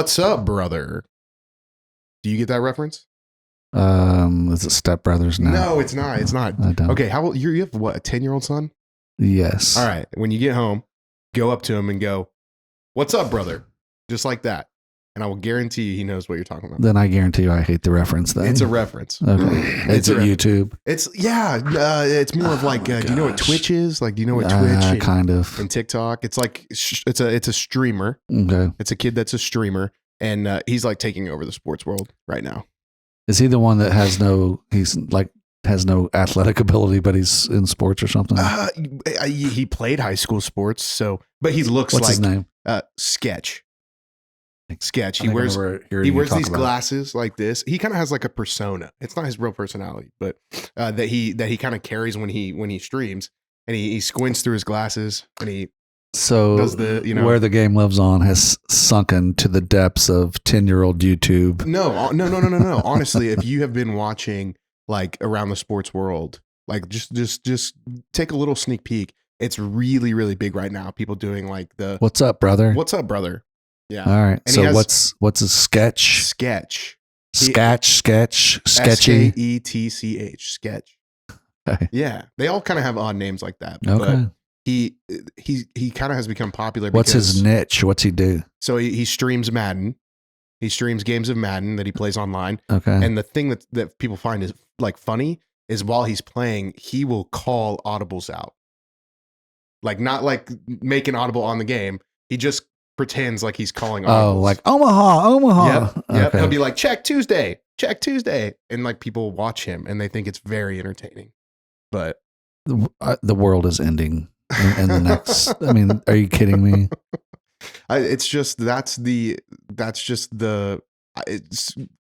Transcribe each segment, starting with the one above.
What's up, brother? Do you get that reference? Is it Step Brothers now? No, it's not. It's not. I don't. Okay, how old you have what, a 10-year-old son? Yes. All right. When you get home, go up to him and go, "What's up, brother?" Just like that. And I will guarantee you he knows what you're talking about. Then I guarantee you I hate the reference then. It's a reference. Okay. It's at YouTube. It's it's more of like, do you know what Twitch is? Like, do you know what Twitch kind of and TikTok? It's like it's a streamer. Okay. It's a kid that's a streamer, and he's like taking over the sports world right now. Is he the one that has no athletic ability, but he's in sports or something? He played high school sports, but he looks What's like his name? Sketch. He wears these glasses like this. He kind of has like a persona. It's not his real personality, but that he kind of carries when he streams, and he squints through his glasses and he does where the game lives on has sunken to the depths of 10-year-old YouTube. No. Honestly, if you have been watching like around the sports world, like just take a little sneak peek. It's really, really big right now. People doing like "What's up, brother?" "What's up, brother?" Yeah. All right. And so what's a sketch? Sketch. Sketchy. Sketch. Sketch. Okay. Yeah. They all kind of have odd names like that. Okay. But he kind of has become popular. What's his niche? What's he do? So he streams Madden. He streams games of Madden that he plays online. Okay. And the thing that people find is like funny is while he's playing, he will call audibles out. Like not like make an audible on the game. He just pretends like he's calling audibles. Oh, like Omaha. Yep. Okay. He'll be like, check Tuesday. And like people watch him and they think it's very entertaining. But the world is ending in the next. I mean, are you kidding me? The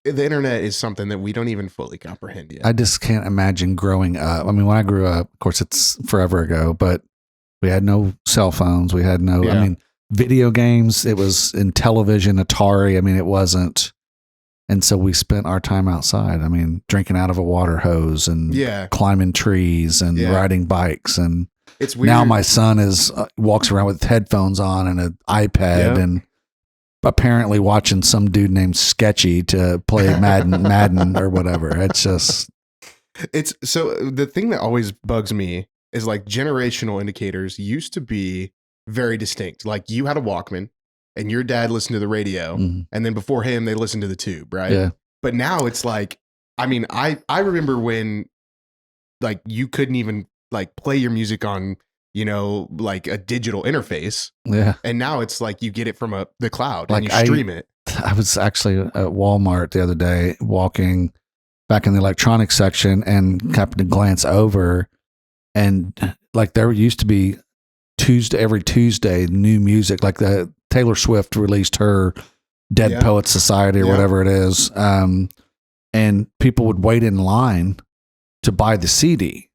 internet is something that we don't even fully comprehend yet. I just can't imagine growing up. I mean, when I grew up, of course, it's forever ago, but we had no cell phones. We had no, I mean, video games. It was in television, Atari. I mean, it wasn't. And so we spent our time outside. I mean, drinking out of a water hose and climbing trees and riding bikes. And it's weird. Now my son walks around with headphones on and an iPad and apparently watching some dude named Sketchy to play Madden or whatever. It's so the thing that always bugs me is like generational indicators used to be very distinct. Like you had a Walkman and your dad listened to the radio and then before him, they listened to the tube, right? Yeah. But now it's like, I mean, I remember when like you couldn't even like play your music on, like a digital interface. Yeah. And now it's like you get it from the cloud like and you stream it. I was actually at Walmart the other day walking back in the electronics section and happened to glance over and like there used to be every Tuesday, new music, like the Taylor Swift released her Dead Poets Society or whatever it is. And people would wait in line to buy the CD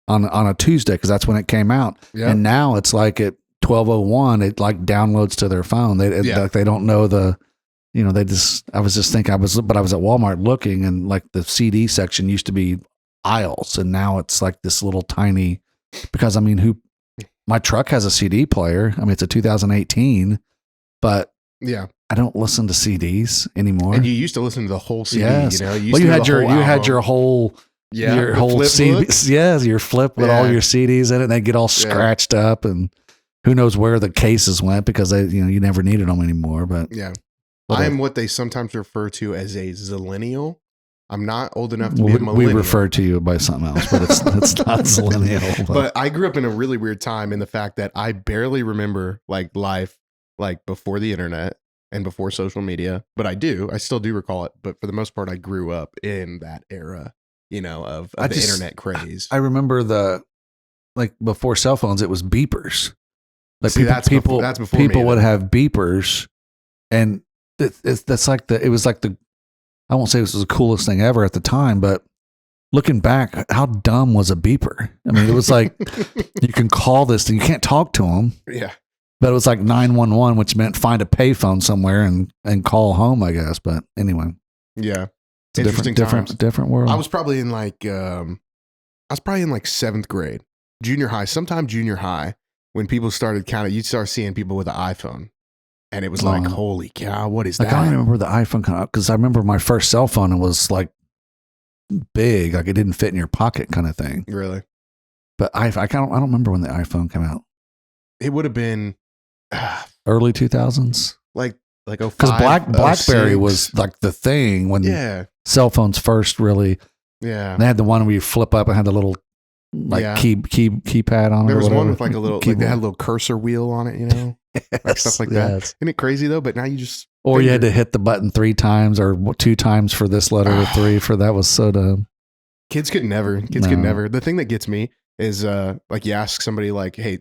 on a Tuesday because that's when it came out. Yep. And now it's like at 12:01, it like downloads to their phone. Like they don't know I was just thinking I was at Walmart looking and like the CD section used to be aisles and now it's like this little tiny, because I mean, my truck has a CD player. I mean, it's a 2018, but I don't listen to CDs anymore. And you used to listen to the whole CD. Yes. You had your whole CD. Yeah, your flip with all your CDs in it. And they get all scratched up, and who knows where the cases went because you never needed them anymore. But I am what they sometimes refer to as a zillennial. I'm not old enough to be a millennial. We refer to you by something else, but it's not zillennial. But I grew up in a really weird time in the fact that I barely remember like life like before the internet and before social media. But I still do recall it. But for the most part, I grew up in that era, of the internet craze. I remember before cell phones, it was beepers. Like people would have beepers, and it was like I won't say this was the coolest thing ever at the time, but looking back, how dumb was a beeper? I mean, it was like, you can call this and you can't talk to them. Yeah. But it was like 911, which meant find a payphone somewhere and call home, I guess. But anyway. Yeah. It's a different world. I was probably in like 7th grade, sometime junior high, when people started you'd start seeing people with an iPhone. And it was like, holy cow, what is that? I can't remember the iPhone come out because I remember my first cell phone, it was like big, like it didn't fit in your pocket kind of thing. Really? But I don't remember when the iPhone came out. It would have been early 2000s. Like 05, because BlackBerry was like the thing when cell phones first really. Yeah. They had the one where you flip up and had the little keypad on it. There was one with like a little, like they had a little cursor wheel on it, you know, like stuff like that. Isn't it crazy though? But now you just, or you had to hit the button 3 times or 2 times for this letter or 3 for that. Was so dumb. Kids could never. The thing that gets me is like you ask somebody like, hey,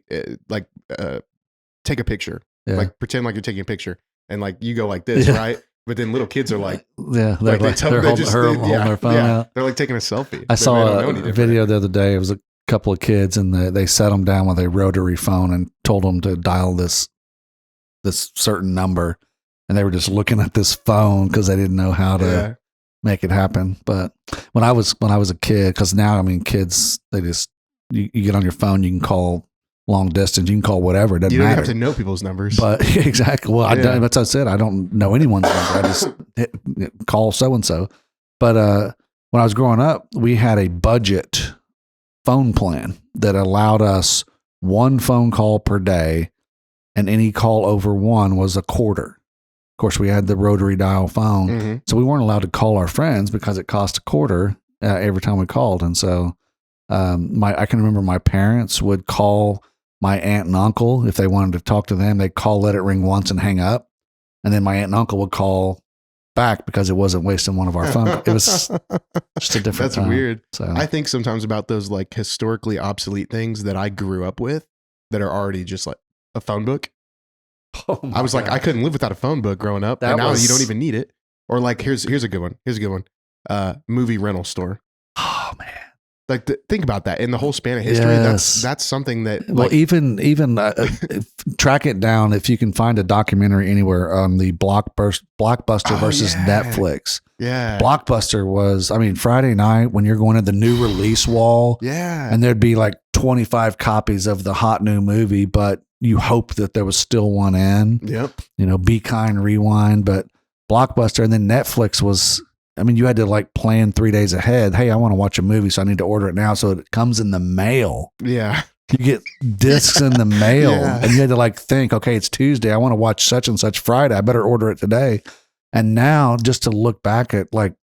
take a picture, like pretend like you're taking a picture, and like you go like this, right? But then little kids are like, they're holding their phone out. They're like taking a selfie. I saw a video the other day. It was a couple of kids, and they sat them down with a rotary phone and told them to dial this certain number, and they were just looking at this phone because they didn't know how to make it happen. But when I was a kid, because now I mean kids, they just you get on your phone, you can call long distance, you can call whatever. It doesn't matter. You don't have to know people's numbers. But exactly. Well, that's what I said. I don't know anyone's number. I just call so-and-so. But when I was growing up, we had a budget phone plan that allowed us 1 phone call per day, and any call over 1 was $0.25. Of course, we had the rotary dial phone, so we weren't allowed to call our friends because it cost $0.25 every time we called. And so I can remember my parents would call my aunt and uncle if they wanted to talk to them. They'd call, let it ring once, and hang up, and then my aunt and uncle would call back because it wasn't wasting one of our phone. It was just a different. That's time. Weird. So I think sometimes about those like historically obsolete things that I grew up with that are already just like a phone book. Oh I was like, I couldn't live without a phone book growing up, and now you don't even need it. Or like, here's a good one. Movie rental store. Oh man. Like think about that in the whole span of history. Yes. That's something that. Well, even track it down if you can find a documentary anywhere on the Blockbuster versus Netflix. Yeah, Blockbuster was, I mean, Friday night when you're going to the new release wall. Yeah, and there'd be like 25 copies of the hot new movie, but you hope that there was still one in. Yep. You know, Be Kind, Rewind, but Blockbuster, and then Netflix was. I mean, you had to like plan 3 days ahead. Hey, I want to watch a movie, so I need to order it now. So it comes in the mail. Yeah. You get discs in the mail, and you had to like think, okay, it's Tuesday. I want to watch such and such Friday. I better order it today. And now just to look back at like,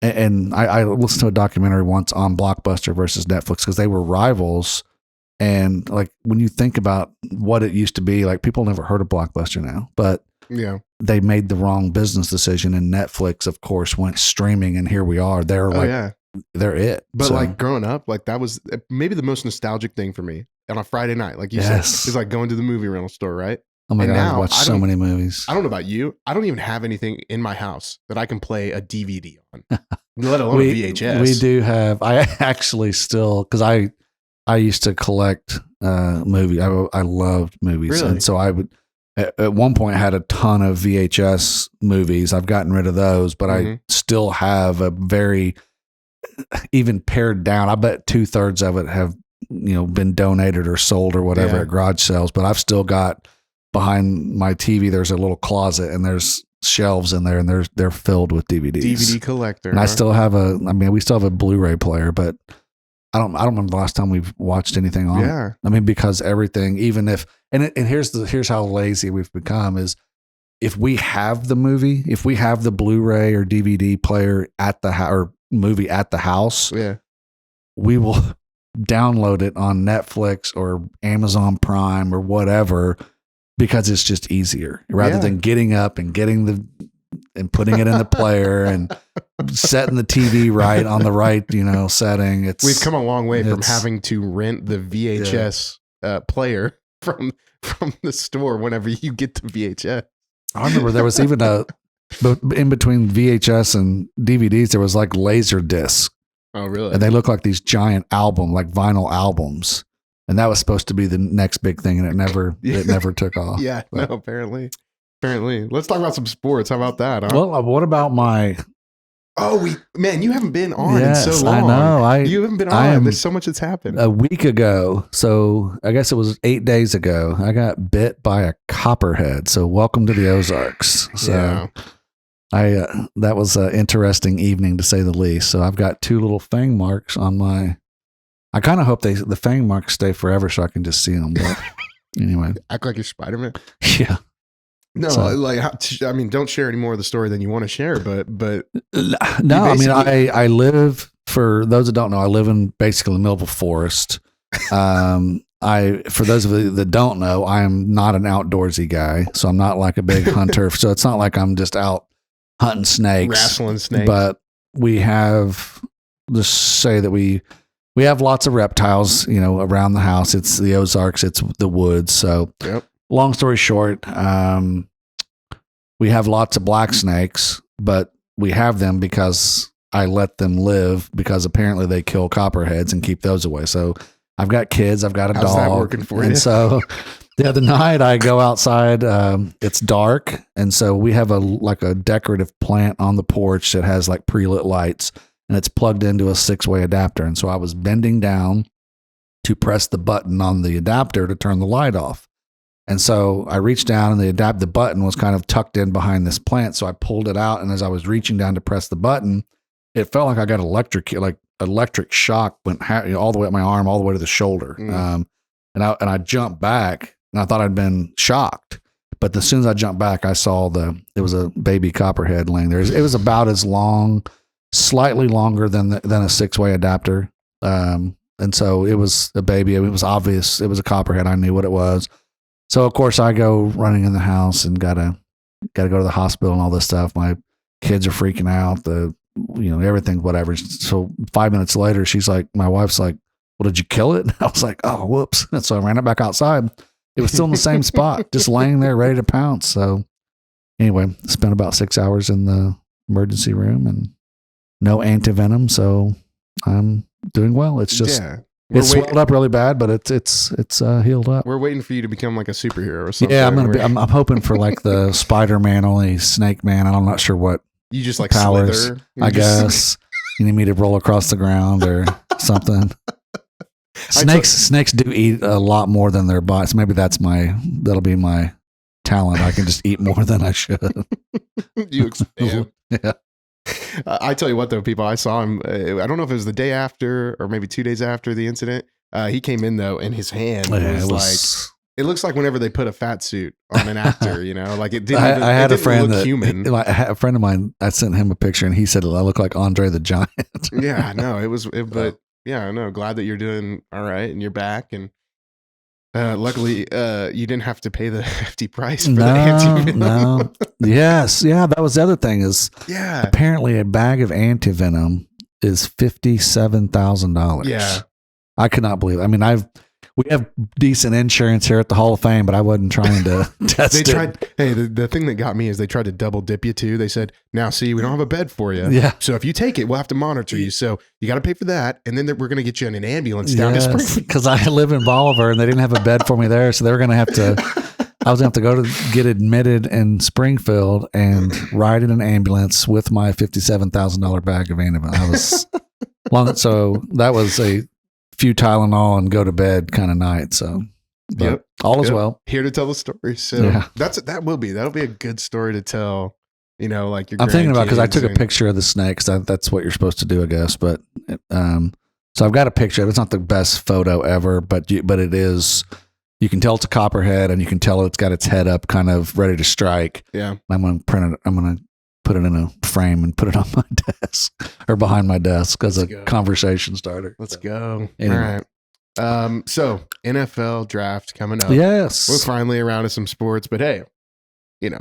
and I listened to a documentary once on Blockbuster versus Netflix because they were rivals. And like, when you think about what it used to be, like people never heard of Blockbuster now, but they made the wrong business decision, and Netflix, of course, went streaming, and here we are. They're they're it. But like growing up, like that was maybe the most nostalgic thing for me on a Friday night, like you said, is like going to the movie rental store, right? Oh my God, I've watched so many movies. I don't know about you. I don't even have anything in my house that I can play a DVD on, let alone a VHS. We do have, I actually still, because I used to collect movies. I loved movies. Really? And so I would, at one point I had a ton of VHS movies. I've gotten rid of those, but I still have a very, even pared down, I bet 2/3 of it have, been donated or sold or whatever at garage sales, but I've still got behind my TV, there's a little closet and there's shelves in there, and they're filled with DVDs. DVD collector. And I still have we still have a Blu-ray player, but I don't remember the last time we've watched anything on it. I mean, because everything, even if, and here's how lazy we've become is if we have the movie, if we have the Blu-ray or DVD player at the house or movie at the house, we will download it on Netflix or Amazon Prime or whatever, because it's just easier rather than getting up and and putting it in the player and setting the TV right on the right, setting. We've come a long way from having to rent the VHS player from the store whenever you get the VHS. I remember there was even in between VHS and DVDs, there was like laser discs. Oh, really? And they look like these giant vinyl albums. And that was supposed to be the next big thing, and it never took off. Yeah, but. No, apparently. Let's talk about some sports. How about that? Huh? Well, what about my Oh, man, you haven't been on in so long. I know. You haven't been on. There's so much that's happened. A week ago, so I guess it was 8 days ago, I got bit by a copperhead. So welcome to the Ozarks. So that was an interesting evening to say the least. So I've got 2 little fang marks on my. I kind of hope the fang marks stay forever so I can just see them. But anyway, act like you're Spider-Man. Yeah. No, I mean, don't share any more of the story than you want to share, but no, I mean, I live, for those that don't know, I live in basically the middle of a forest. For those of you that don't know, I am not an outdoorsy guy, so I'm not like a big hunter. So it's not like I'm just out hunting snakes, wrestling snakes. But we have, let's say that we have lots of reptiles, around the house. It's the Ozarks, it's the woods. So long story short, we have lots of black snakes, but we have them because I let them live, because apparently they kill copperheads and keep those away. So I've got kids, I've got a dog. How's that working for you? And so the other night I go outside, it's dark. And so we have a decorative plant on the porch that has like pre-lit lights, and it's plugged into a 6-way adapter. And so I was bending down to press the button on the adapter to turn the light off. And so I reached down, and the button was kind of tucked in behind this plant. So I pulled it out, and as I was reaching down to press the button, it felt like I got electric shock went all the way up my arm, all the way to the shoulder. And I jumped back, and I thought I'd been shocked. But as soon as I jumped back, I saw it was a baby copperhead laying there. It was about as long, slightly longer than a 6-way adapter. And so it was a baby. It was obvious. It was a copperhead. I knew what it was. So of course I go running in the house and gotta go to the hospital and all this stuff. My kids are freaking out. Everything, whatever. So 5 minutes later, my wife's like, "Well, did you kill it?" And I was like, "Oh, whoops!" And so I ran it back outside. It was still in the same spot, just laying there, ready to pounce. So anyway, spent about 6 hours in the emergency room and no antivenom. So I'm doing well. It's just. Yeah. It's swelled up really bad, but it's healed up. We're waiting for you to become like a superhero or something. Yeah, I'm hoping for like the Spider-Man, only Snake Man. I'm not sure what you just like powers. Slither. I guess you need me to roll across the ground or something. Snakes do eat a lot more than their bodies. Maybe that'll be my talent. I can just eat more than I should. You expand. Yeah. I tell you what, though, people, I saw him. I don't know if it was the day after or maybe 2 days after the incident. He came in, though, and his hand was it looks like whenever they put a fat suit on an actor, like it didn't. I had a friend human. A friend of mine, I sent him a picture, and he said I look like Andre the Giant. Yeah, no, but yeah, no, glad that you're doing all right and you're back. And luckily, you didn't have to pay the hefty price for the antivenom. No. Yes. Yeah. That was the other thing apparently a bag of antivenom is $57,000. Yeah. I could not believe it. I mean, we have decent insurance here at the Hall of Fame, but I wasn't trying to test it. Hey, the thing that got me is they tried to double dip you too. They said, now see, we don't have a bed for you. Yeah. So if you take it, we'll have to monitor you. So you got to pay for that. And then we're going to get you in an ambulance down to Springfield. Because I live in Bolivar and they didn't have a bed for me there. So they were going to have to, I was going to have to go to get admitted in Springfield and ride in an ambulance with my $57,000 bag of antivenom. So that was a few Tylenol and go to bed kind of night. So all is well. Here to tell the story. So that'll be a good story to tell. Like your. I'm thinking about, because I took a picture of the snakes. That's what you're supposed to do, I guess. But so I've got a picture. It's not the best photo ever, but it is. You can tell it's a copperhead, and you can tell it's got its head up, kind of ready to strike. Yeah. I'm going to print it. I'm going to put it in a frame and put it on my desk or behind my desk as a conversation starter. Let's go. Anyway. All right. So NFL draft coming up. Yes. We're finally around to some sports, but hey,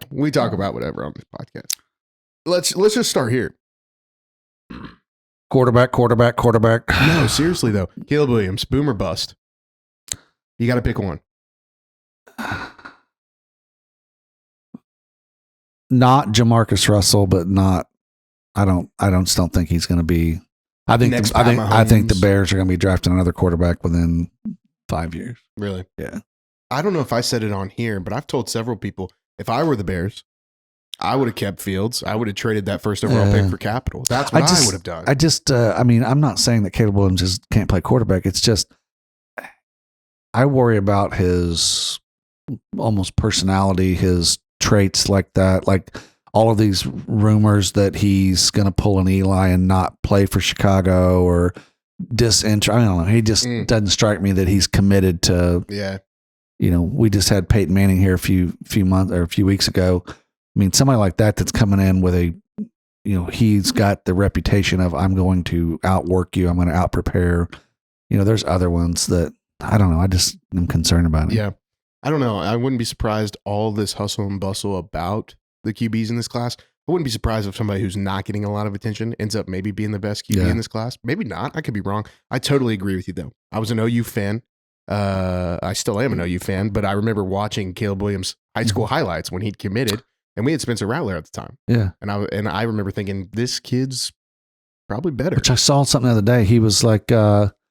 we talk about whatever on this podcast. Let's just start here. Quarterback. No, seriously though. Caleb Williams, boom or bust? You got to pick one. Not Jamarcus Russell, but not. I don't think he's going to be. I think the Bears are going to be drafting another quarterback within 5 years. Really? Yeah. I don't know if I said it on here, but I've told several people if I were the Bears, I would have kept Fields. I would have traded that first overall pick for capital. That's what I would have done. I mean, I'm not saying that Caleb Williams just can't play quarterback. It's just, I worry about his almost personality, his traits like that. Like all of these rumors that he's going to pull an Eli and not play for Chicago or disinterest. I don't know. He just doesn't strike me that he's committed to. Yeah. You know, we just had Peyton Manning here a few months or a few weeks ago. I mean, somebody like that's coming in with a, you know, he's got the reputation of I'm going to outwork you. I'm going to out prepare. You know, there's other ones that I don't know. I just am concerned about it. Yeah. I don't know. I wouldn't be surprised all this hustle and bustle about the QBs in this class. I wouldn't be surprised if somebody who's not getting a lot of attention ends up maybe being the best QB in this class. Maybe not. I could be wrong. I totally agree with you though. I was an OU fan. I still am an OU fan, but I remember watching Caleb Williams high school highlights when he'd committed. And we had Spencer Rattler at the time. Yeah. And I remember thinking, this kid's probably better. Which I saw something the other day. He was like, he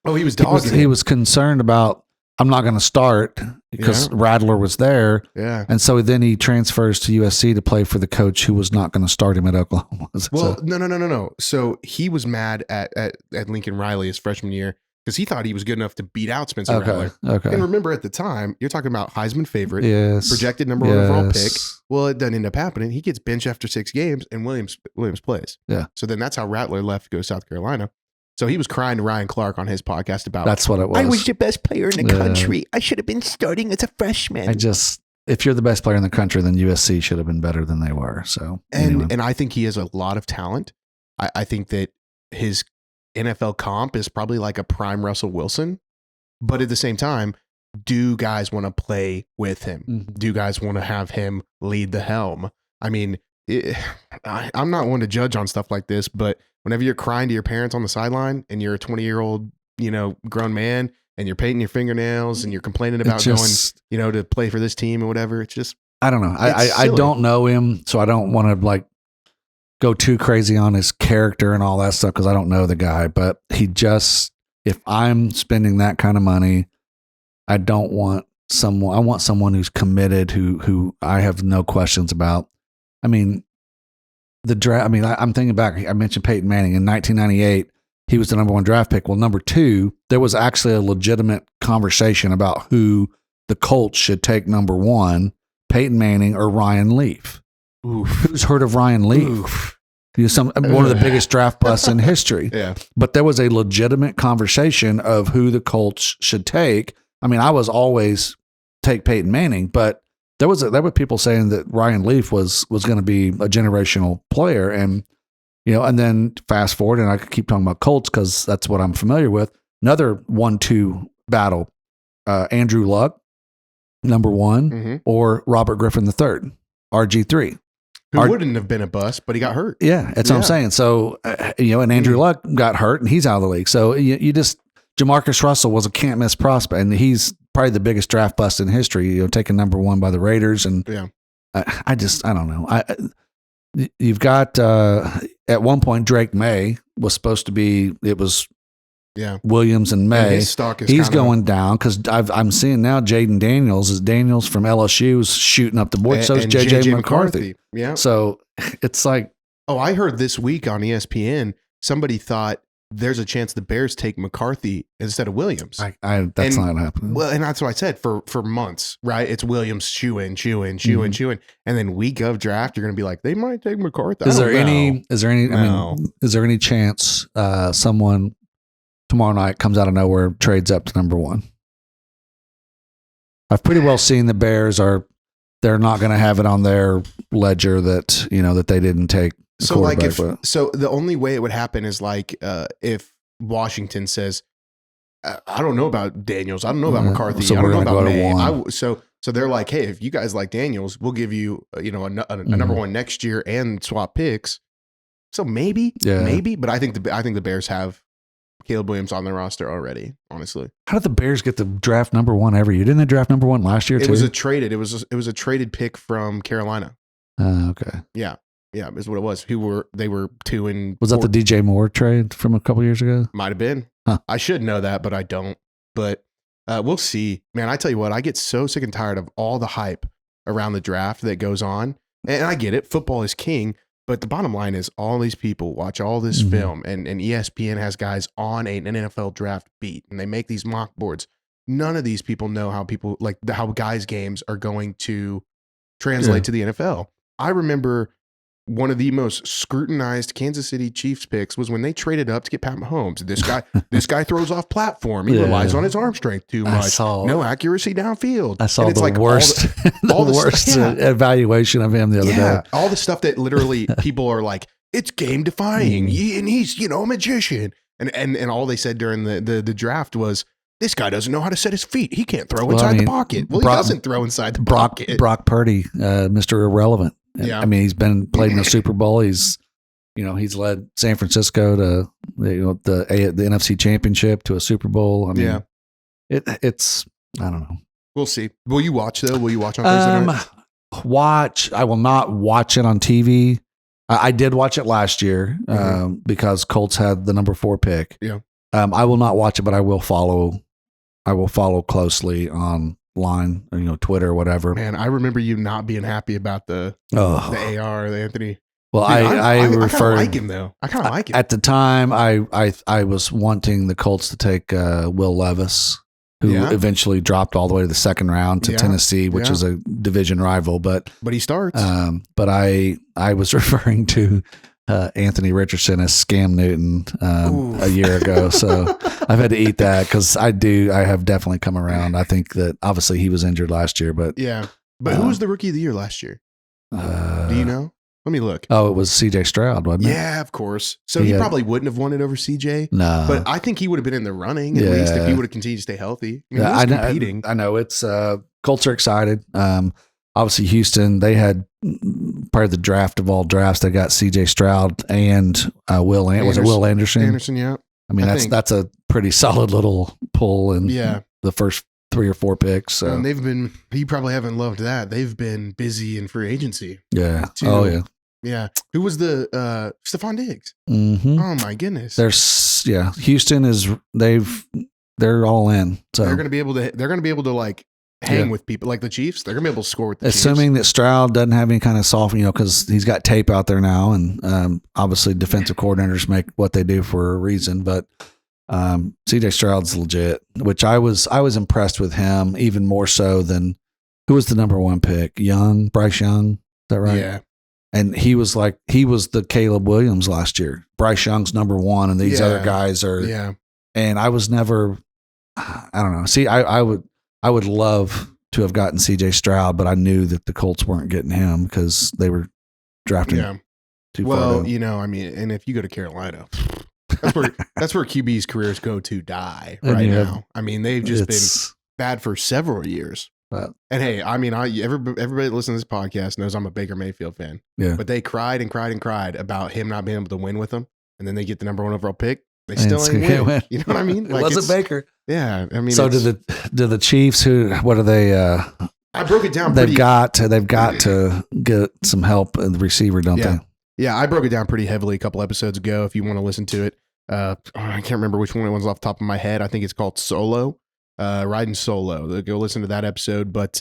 was dogging. He was concerned about, I'm not going to start because Rattler was there. Yeah. And so then he transfers to USC to play for the coach who was not going to start him at Oklahoma. Well, no. So he was mad at Lincoln Riley his freshman year because he thought he was good enough to beat out Spencer Rattler. Okay. And remember at the time, you're talking about Heisman favorite, projected number 1 overall pick. Well, it doesn't end up happening. He gets benched after 6 games and Williams plays. Yeah. So then that's how Rattler left to go to South Carolina. So he was crying to Ryan Clark on his podcast about, that's what it was. I was the best player in the country. I should have been starting as a freshman. If you're the best player in the country, then USC should have been better than they were. So, and I think he has a lot of talent. I think that his NFL comp is probably like a prime Russell Wilson, but at the same time, do guys want to play with him? Mm-hmm. Do guys want to have him lead the helm? I mean, I'm not one to judge on stuff like this, but whenever you're crying to your parents on the sideline and you're a 20-year-old, grown man and you're painting your fingernails and you're complaining about going, to play for this team or whatever, it's just, I don't know. I don't know him, so I don't want to like go too crazy on his character and all that stuff because I don't know the guy. But if I'm spending that kind of money, I want someone who's committed, who I have no questions about. I mean, the draft. I mean, I'm thinking back. I mentioned Peyton Manning in 1998. He was the number 1 draft pick. Well, number 2, there was actually a legitimate conversation about who the Colts should take number 1, Peyton Manning or Ryan Leaf. Oof. Who's heard of Ryan Leaf? Oof. One of the biggest draft busts in history. Yeah. But there was a legitimate conversation of who the Colts should take. I mean, I was always take Peyton Manning, but there were people saying that Ryan Leaf was going to be a generational player. And, and then fast forward, and I could keep talking about Colts because that's what I'm familiar with. Another 1-2 battle, Andrew Luck, number 1, or Robert Griffin III, RG3. Who wouldn't have been a bust, but he got hurt. Yeah, that's what I'm saying. So, and Andrew Luck got hurt and he's out of the league. So Jamarcus Russell was a can't miss prospect, and he's probably the biggest draft bust in history, taken number 1 by the Raiders. And I don't know. You've got, at one point, Drake May was supposed to be, it was Williams and May. And his stock is he's going down because I'm seeing now Jaden Daniels from LSU is shooting up the board. So is JJ McCarthy. Yeah. So it's like, I heard this week on ESPN, somebody thought there's a chance the Bears take McCarthy instead of Williams. That's not happening. Well, and that's what I said for months, right? It's Williams shoe in. And then week of draft, you're going to be like, they might take McCarthy. Is there any chance someone tomorrow night comes out of nowhere, trades up to number 1? I've pretty well seen the Bears they're not going to have it on their ledger that, that they didn't take. So the only way it would happen is like, if Washington says, I don't know about Daniels. I don't know about McCarthy. So I don't know about May. So they're like, hey, if you guys like Daniels, we'll give you, a number 1 next year and swap picks. So maybe, but I think the Bears have Caleb Williams on their roster already, honestly. How did the Bears get the draft number 1 every year? Didn't they draft number 1 last year too? It was a traded pick from Carolina. Okay. Yeah. Yeah, is what it was. They were 2 and was 4. That the DJ Moore trade from a couple years ago? Might have been. Huh. I should know that, but I don't. But we'll see. Man, I tell you what, I get so sick and tired of all the hype around the draft that goes on. And I get it. Football is king. But the bottom line is all these people watch all this film, and ESPN has guys on an NFL draft beat, and they make these mock boards. None of these people know how how guys' games are going to translate to the NFL. I remember one of the most scrutinized Kansas City Chiefs picks was when they traded up to get Pat Mahomes. This guy throws off platform. He relies on his arm strength too much. No accuracy downfield. I saw the worst, evaluation of him the other day. All the stuff that literally people are like, it's game defying, and he's a magician. And all they said during the draft was, this guy doesn't know how to set his feet. He can't throw inside the pocket. Well, he doesn't throw inside the pocket. Brock Purdy, Mr. Irrelevant. Yeah. I mean, he's played in the Super Bowl. He's led San Francisco to the NFC Championship, to a Super Bowl. I mean, it's I don't know. We'll see. Will you watch though? Will you watch on Thursday night? Watch. I will not watch it on TV. I did watch it last year because Colts had the number 4 pick. Yeah. I will not watch it, but I will follow closely online, Twitter or whatever. Man, I remember you not being happy about the AR, the Anthony. Well, I referred. I like him though. I kind of like him. At the time, I was wanting the Colts to take Will Levis, who eventually dropped all the way to the second round to Tennessee, which is a division rival. But he starts. But I was referring to Anthony Richardson as Scam Newton a year ago. So I've had to eat that because I have definitely come around. I think that obviously he was injured last year, but who was the rookie of the year last year? Do you know? Let me look. Oh, it was CJ Stroud, wasn't it? Yeah, of course. So he probably wouldn't have won it over CJ. No. But I think he would have been in the running at least if he would have continued to stay healthy. I mean, he was competing. I know. It's Colts are excited. Obviously, Houston, they had part of the draft of all drafts. They got CJ Stroud and Will Anderson? Anderson, yeah. I mean, that's a pretty solid little pull in the first 3 or 4 picks. So. And you probably haven't loved that. They've been busy in free agency. Yeah. Too. Oh, yeah. Yeah. Who was the Stephon Diggs? Mm-hmm. Oh my goodness. Houston they're all in. So they're gonna be able to like hang with people like the Chiefs. They're gonna be able to score with the Assuming that Stroud doesn't have any kind of soft, because he's got tape out there now, and obviously defensive coordinators make what they do for a reason. But CJ Stroud's legit, which I was impressed with him even more so than who was the number 1 pick? Bryce Young. Is that right? Yeah. And he was the Caleb Williams last year. Bryce Young's number 1, and these other guys are. Yeah. And I was never. I don't know. See, I would love to have gotten CJ Stroud, but I knew that the Colts weren't getting him because they were drafting too far. Well, I mean, and if you go to Carolina, that's where QB's careers go to die right now. I mean, they've just been bad for several years. And hey, I mean, everybody that listens to this podcast knows I'm a Baker Mayfield fan. Yeah. But they cried and cried and cried about him not being able to win with them, and then they get the number 1 overall pick. They still ain't win. You know what I mean? Like, it wasn't Baker. Yeah, I mean. So do the Chiefs? What are they? I broke it down. They've got to get some help in the receiver, don't they? Yeah, I broke it down pretty heavily a couple episodes ago. If you want to listen to it, I can't remember which one it was off the top of my head. I think it's called Solo, Riding Solo. Go listen to that episode. But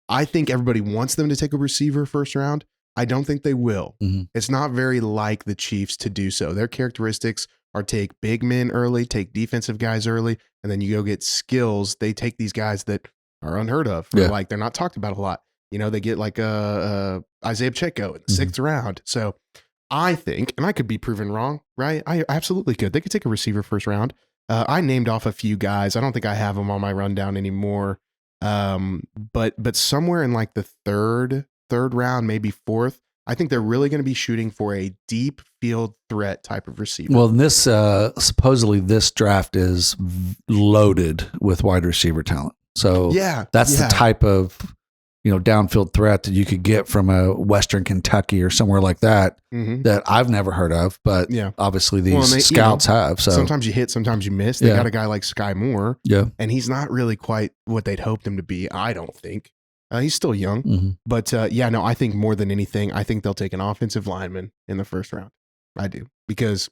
I think everybody wants them to take a receiver first round. I don't think they will. Mm-hmm. It's not very like the Chiefs to do so. Their characteristics are take big men early, take defensive guys early, and then you go get skills. They take these guys that are unheard of. Like they're not talked about a lot. They get like Isaiah Pacheco in the 6th round. So I think, and I could be proven wrong, right? I absolutely could. They could take a receiver first round. I named off a few guys. I don't think I have them on my rundown anymore. But somewhere in like the third round, maybe 4th, I think they're really going to be shooting for a deep field threat type of receiver. Well, this supposedly this draft is loaded with wide receiver talent. So that's the type of downfield threat that you could get from a Western Kentucky or somewhere like that that I've never heard of. But obviously these scouts have. So sometimes you hit, sometimes you miss. They got a guy like Sky Moore, and he's not really quite what they'd hoped him to be. I don't think. He's still young, but I think more than anything, I think they'll take an offensive lineman in the first round. I do, because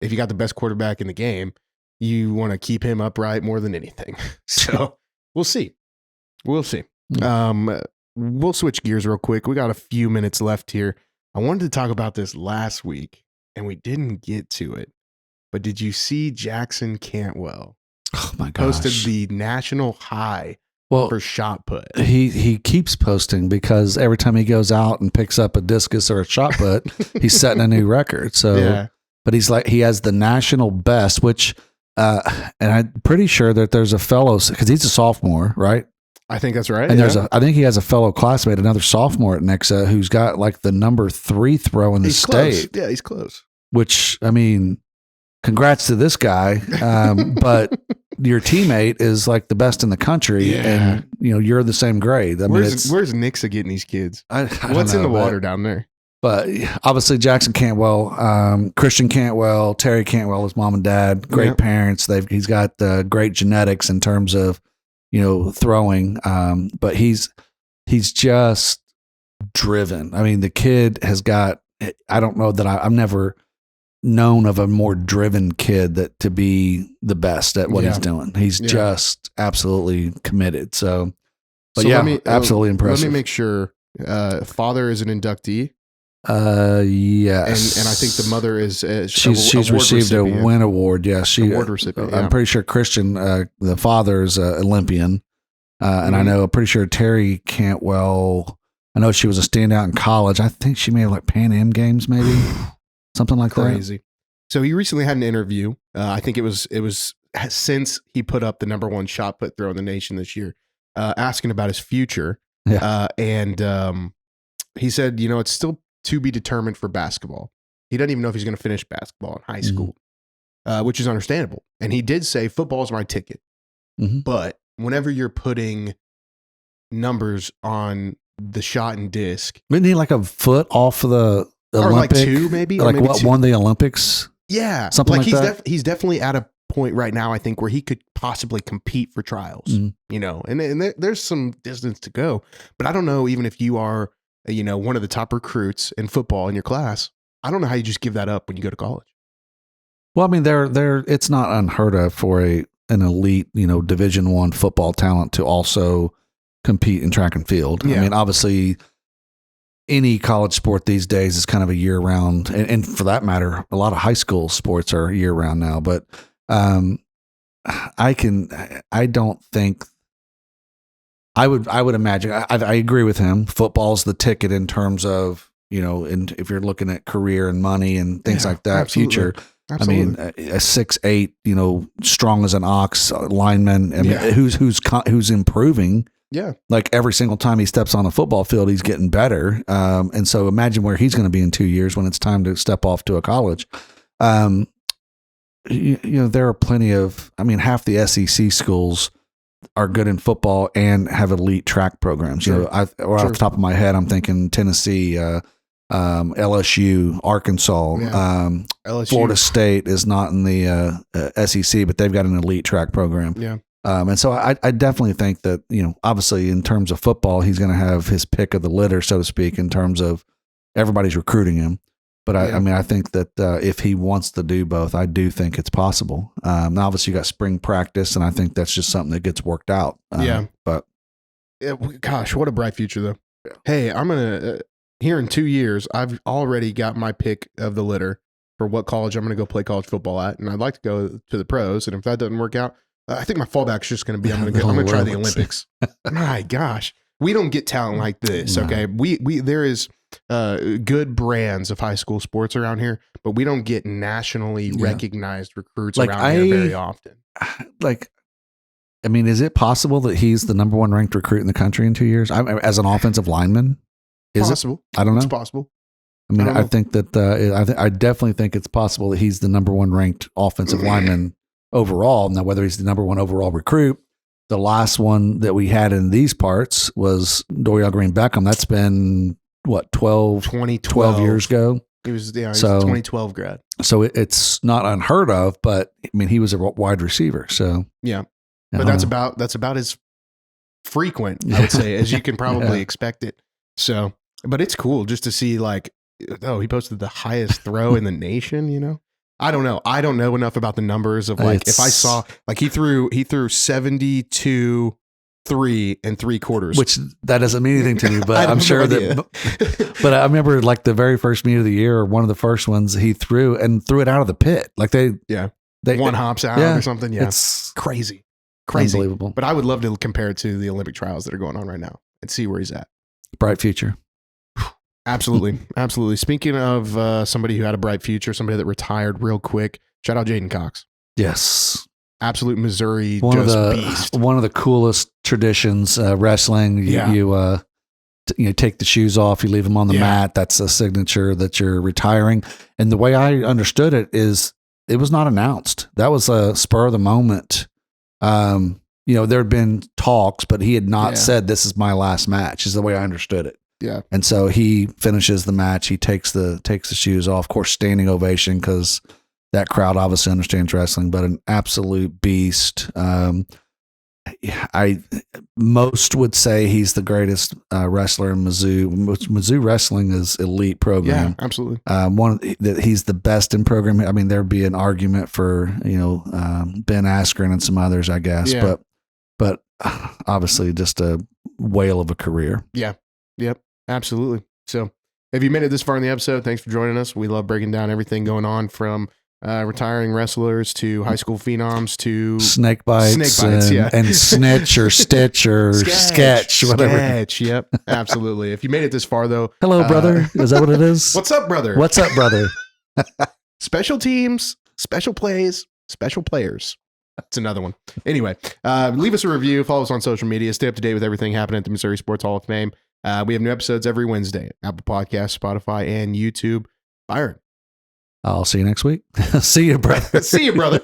if you got the best quarterback in the game, you want to keep him upright more than anything. So we'll see. we'll switch gears real quick. We got a few minutes left here. I wanted to talk about this last week, and we didn't get to it. But did you see Jackson Cantwell? Oh my gosh. Posted the national high for shot put. He keeps posting because every time he goes out and picks up a discus or a shot put, he's setting a new record. So, but he has the national best, which, and I'm pretty sure that there's a fellow, because he's a sophomore, right? I think that's right. And I think he has a fellow classmate, another sophomore at Nixa, who's got like the number 3 throw in the state. Yeah, he's close. Which, I mean, congrats to this guy. But your teammate is like the best in the country, and you're the same grade. I mean, where's Nixa getting these kids? What's in the water down there? But obviously Jackson Cantwell, Christian Cantwell, Terry Cantwell, his mom and dad, great parents. He's got great genetics in terms of throwing. But he's just driven. I mean, the kid has got. I don't know that I've never known of a more driven kid to be the best at what he's doing. He's just absolutely committed. So absolutely impressive. Let me make sure. Father is an inductee. Yes. And I think the mother is she's received a win award. Yeah, award recipient. I'm pretty sure Christian, the father's Olympian, and I know. I'm pretty sure Terry Cantwell. I know she was a standout in college. I think she may have like Pan Am Games, maybe. Something like crazy. that. So he recently had an interview. I think it was since he put up the number 1 shot put throw in the nation this year, asking about his future. Yeah. And he said, it's still to be determined for basketball. He doesn't even know if he's going to finish basketball in high school, which is understandable. And he did say football is my ticket. But whenever you're putting numbers on the shot and disc, isn't he like a foot off of the Olympic, or like 2 maybe, like maybe what 2. Won the Olympics? Yeah, something like that. He's definitely at a point right now, I think, where he could possibly compete for trials. And there's some distance to go. But I don't know, even if you are, one of the top recruits in football in your class, I don't know how you just give that up when you go to college. Well, I mean, it's not unheard of for an elite, Division I football talent to also compete in track and field. I mean, obviously, any college sport these days is kind of a year-round, and for that matter, a lot of high school sports are year-round now. But I don't think I would imagine. I agree with him. Football's the ticket in terms of and if you're looking at career and money and things like that, absolutely. future. Absolutely. I mean, a 6'8", strong as an ox lineman. I mean, who's improving. Yeah. Like every single time he steps on a football field, he's getting better. And so imagine where he's going to be in 2 years when it's time to step off to a college. There are plenty of, half the SEC schools are good in football and have elite track programs. Off the top of my head, I'm thinking Tennessee, LSU, Arkansas, LSU. Florida State is not in the SEC, but they've got an elite track program. Yeah. And so I definitely think that, obviously in terms of football, he's going to have his pick of the litter, so to speak, in terms of everybody's recruiting him. But I think that if he wants to do both, I do think it's possible. Now, obviously, you got spring practice, and I think that's just something that gets worked out. But gosh, what a bright future, though. Yeah. Hey, I'm going to, here in 2 years, I've already got my pick of the litter for what college I'm going to go play college football at. And I'd like to go to the pros. And if that doesn't work out, I think my fallback is just going to be I'm going to try the Olympics. My gosh, we don't get talent like this. No. Okay, there is good brands of high school sports around here, but we don't get nationally recognized recruits around here very often. Is it possible that he's the number 1 ranked recruit in the country in 2 years as an offensive lineman? Is possible? I don't know. It's possible. I think that I definitely think it's possible that he's the number 1 ranked offensive lineman overall. Now, whether he's the number 1 overall recruit, the last one that we had in these parts was Dorial Green Beckham. That's been what, 12 years ago. He was a 2012 grad. So it's not unheard of, but he was a wide receiver. So yeah, but that's about as frequent, I would say, as you can probably expect it. So, but it's cool just to see he posted the highest throw in the nation, I don't know. I don't know enough about the numbers of if I saw he threw 72 3 3/4. Which that doesn't mean anything to me, but I'm sure that. But I remember like the very first meet of the year, or one of the first ones, he threw it out of the pit. Like they one hops out or something. Yeah, it's crazy, unbelievable. But I would love to compare it to the Olympic trials that are going on right now and see where he's at. Bright future. Absolutely, absolutely. Speaking of somebody who had a bright future, somebody that retired real quick. Shout out Jaden Cox. Yes. Absolute Missouri beast. One of the coolest traditions, wrestling. You take the shoes off, you leave them on the mat. That's a signature that you're retiring. And the way I understood it is it was not announced. That was a spur of the moment. There had been talks, but he had not said this is my last match, is the way I understood it. Yeah. And so he finishes the match. He takes the shoes off. Of course, standing ovation, because that crowd obviously understands wrestling, but an absolute beast. Most would say he's the greatest wrestler in Mizzou. Mizzou wrestling is elite program. Yeah, absolutely. He's the best in program. I mean, there'd be an argument for Ben Askren and some others, I guess. Yeah. But obviously, just a whale of a career. Yeah. Yep. Absolutely. So, if you made it this far in the episode, thanks for joining us. We love breaking down everything going on from retiring wrestlers to high school phenoms to snake bites and snitch or stitch or sketch, whatever. Sketch, yep, absolutely. If you made it this far, though, hello, brother. Is that what it is? What's up, brother? What's up, brother? Special teams, special plays, special players. That's another one. Anyway, leave us a review. Follow us on social media. Stay up to date with everything happening at the Missouri Sports Hall of Fame. We have new episodes every Wednesday. Apple Podcasts, Spotify, and YouTube. Byron. I'll see you next week. See you, brother. See you, brother.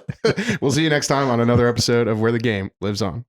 We'll see you next time on another episode of Where the Game Lives On.